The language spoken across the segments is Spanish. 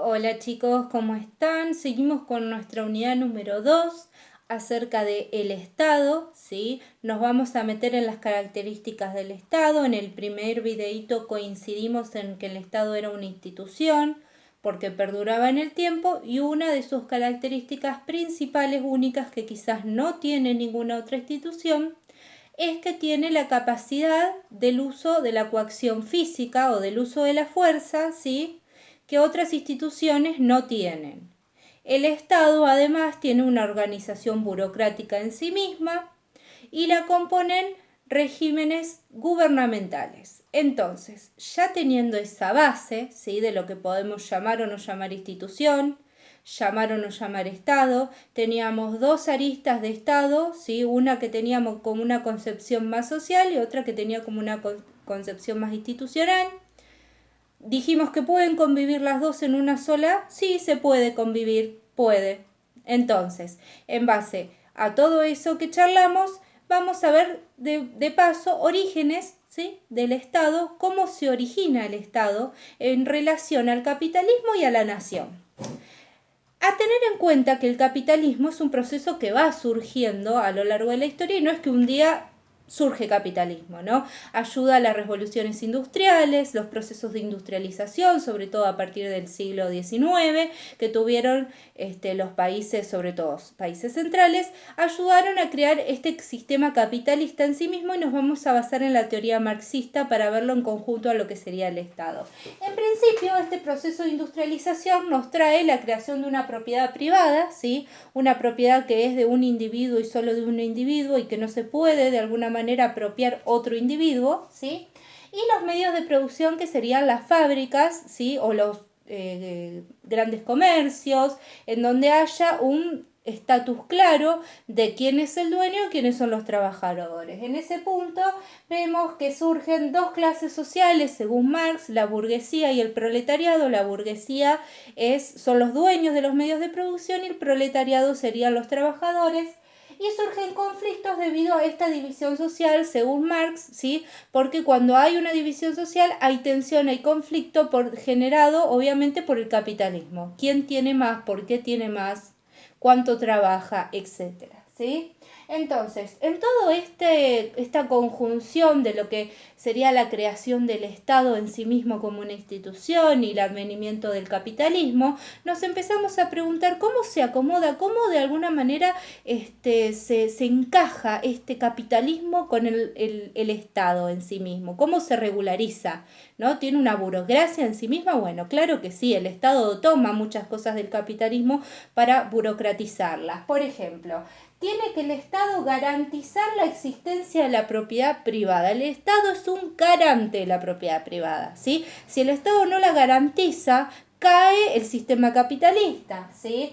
Hola chicos, ¿cómo están? Seguimos con nuestra unidad número 2 acerca de el Estado, ¿sí? Nos vamos a meter en las características del Estado. En el primer videíto coincidimos en que el Estado era una institución porque perduraba en el tiempo y una de sus características principales, únicas, que quizás no tiene ninguna otra institución, es que tiene la capacidad del uso de la coacción física o del uso de la fuerza, ¿sí?, que otras instituciones no tienen. El Estado además tiene una organización burocrática en sí misma y la componen regímenes gubernamentales. Entonces, ya teniendo esa base, ¿sí?, de lo que podemos llamar o no llamar institución, llamar o no llamar Estado, teníamos dos aristas de Estado, ¿sí?, una que teníamos como una concepción más social y otra que tenía como una concepción más institucional. Dijimos que pueden convivir las dos en una sola. Sí, se puede convivir, puede. Entonces, en base a todo eso que charlamos, vamos a ver de paso orígenes, ¿sí?, del Estado, cómo se origina el Estado en relación al capitalismo y a la nación. A tener en cuenta que el capitalismo es un proceso que va surgiendo a lo largo de la historia y no es que un día surge capitalismo, ¿no? Ayuda a las revoluciones industriales, los procesos de industrialización, sobre todo a partir del siglo XIX, que tuvieron los países, sobre todo países centrales, ayudaron a crear este sistema capitalista en sí mismo, y nos vamos a basar en la teoría marxista para verlo en conjunto a lo que sería el Estado. En principio, este proceso de industrialización nos trae la creación de una propiedad privada, ¿sí?, una propiedad que es de un individuo y solo de un individuo y que no se puede de alguna manera apropiar otro individuo, ¿sí?, y los medios de producción, que serían las fábricas, ¿sí?, o los grandes comercios, en donde haya un estatus claro de quién es el dueño y quiénes son los trabajadores. En ese punto vemos que surgen dos clases sociales según Marx, la burguesía y el proletariado. La burguesía son los dueños de los medios de producción y el proletariado serían los trabajadores. Y surgen conflictos debido a esta división social según Marx, ¿sí?, porque cuando hay una división social hay tensión, hay conflicto generado obviamente por el capitalismo. ¿Quién tiene más? ¿Por qué tiene más? ¿Cuánto trabaja? Etcétera, ¿sí? Entonces, en todo esta conjunción de lo que sería la creación del Estado en sí mismo como una institución y el advenimiento del capitalismo, nos empezamos a preguntar cómo se acomoda, cómo de alguna manera se encaja este capitalismo con el Estado en sí mismo, cómo se regulariza, ¿no? ¿Tiene una burocracia en sí misma? Bueno, claro que sí, el Estado toma muchas cosas del capitalismo para burocratizarlas. Por ejemplo, tiene que el Estado garantizar la existencia de la propiedad privada. El Estado es un garante de la propiedad privada, ¿sí? Si el Estado no la garantiza, cae el sistema capitalista, ¿sí?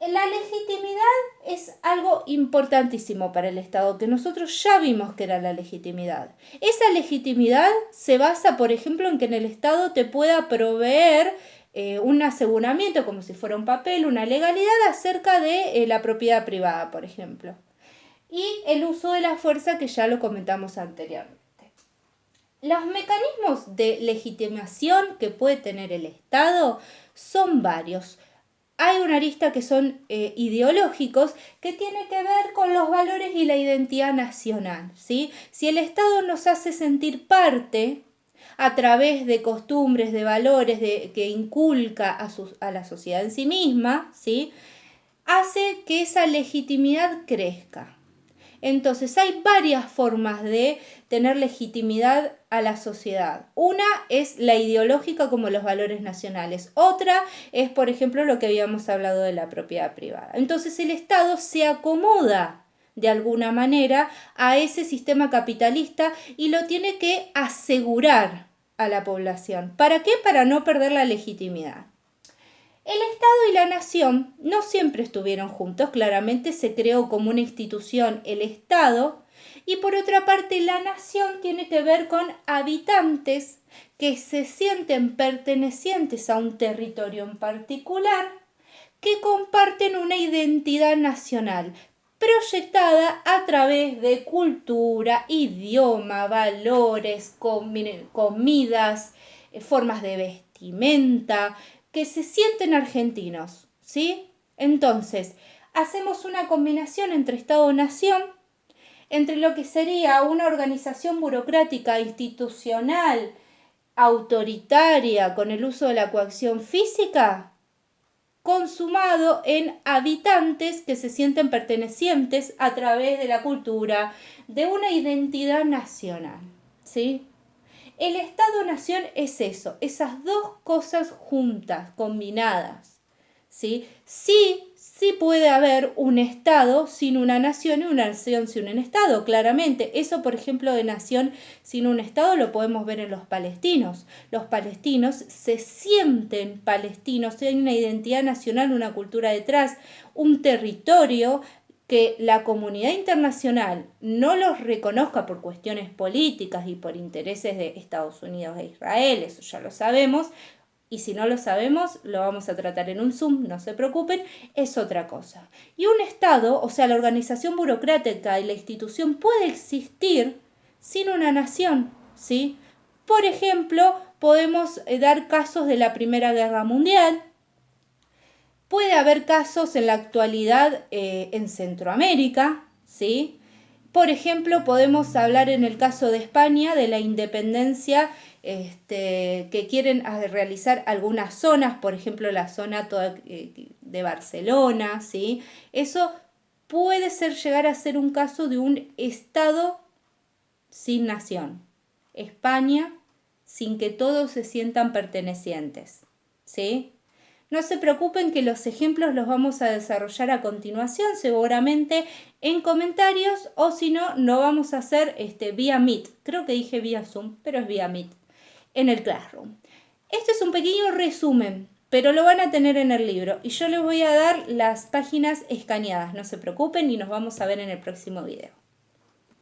La legitimidad es algo importantísimo para el Estado, que nosotros ya vimos que era la legitimidad. Esa legitimidad se basa, por ejemplo, en que en el Estado te pueda proveer un aseguramiento, como si fuera un papel, una legalidad acerca de la propiedad privada, por ejemplo. Y el uso de la fuerza, que ya lo comentamos anteriormente. Los mecanismos de legitimación que puede tener el Estado son varios. Hay una arista que son ideológicos, que tiene que ver con los valores y la identidad nacional, ¿sí? Si el Estado nos hace sentir parte a través de costumbres, de valores que inculca a la sociedad en sí misma, ¿sí?, hace que esa legitimidad crezca. Entonces hay varias formas de tener legitimidad a la sociedad. Una es la ideológica, como los valores nacionales. Otra es, por ejemplo, lo que habíamos hablado de la propiedad privada. Entonces el Estado se acomoda de alguna manera a ese sistema capitalista y lo tiene que asegurar a la población. ¿Para qué? Para no perder la legitimidad. El Estado y la nación no siempre estuvieron juntos. Claramente se creó como una institución el Estado, y por otra parte la nación tiene que ver con habitantes que se sienten pertenecientes a un territorio en particular, que comparten una identidad nacional proyectada a través de cultura, idioma, valores, comidas, formas de vestimenta, que se sienten argentinos, ¿sí? Entonces, hacemos una combinación entre Estado-Nación, entre lo que sería una organización burocrática institucional, autoritaria, con el uso de la coacción física, consumado en habitantes que se sienten pertenecientes a través de la cultura, de una identidad nacional, ¿sí? El Estado-Nación es eso, esas dos cosas juntas, combinadas, ¿sí? Sí puede haber un Estado sin una nación y una nación sin un Estado, claramente. Eso, por ejemplo, de nación sin un Estado lo podemos ver en los palestinos. Los palestinos se sienten palestinos, hay una identidad nacional, una cultura detrás, un territorio que la comunidad internacional no los reconozca por cuestiones políticas y por intereses de Estados Unidos e Israel, eso ya lo sabemos, y si no lo sabemos, lo vamos a tratar en un Zoom, no se preocupen, es otra cosa. Y un Estado, o sea, la organización burocrática y la institución puede existir sin una nación, ¿sí? Por ejemplo, podemos dar casos de la Primera Guerra Mundial. Puede haber casos en la actualidad en Centroamérica, ¿sí? Por ejemplo, podemos hablar en el caso de España de la independencia que quieren realizar algunas zonas, por ejemplo la zona de Barcelona, ¿sí? Eso puede llegar a ser un caso de un Estado sin nación. España sin que todos se sientan pertenecientes, ¿sí? No se preocupen que los ejemplos los vamos a desarrollar a continuación, seguramente en comentarios, o si no, lo vamos a hacer vía Meet. Creo que dije vía Zoom, pero es vía Meet, en el Classroom. Este es un pequeño resumen, pero lo van a tener en el libro. Y yo les voy a dar las páginas escaneadas, no se preocupen y nos vamos a ver en el próximo video.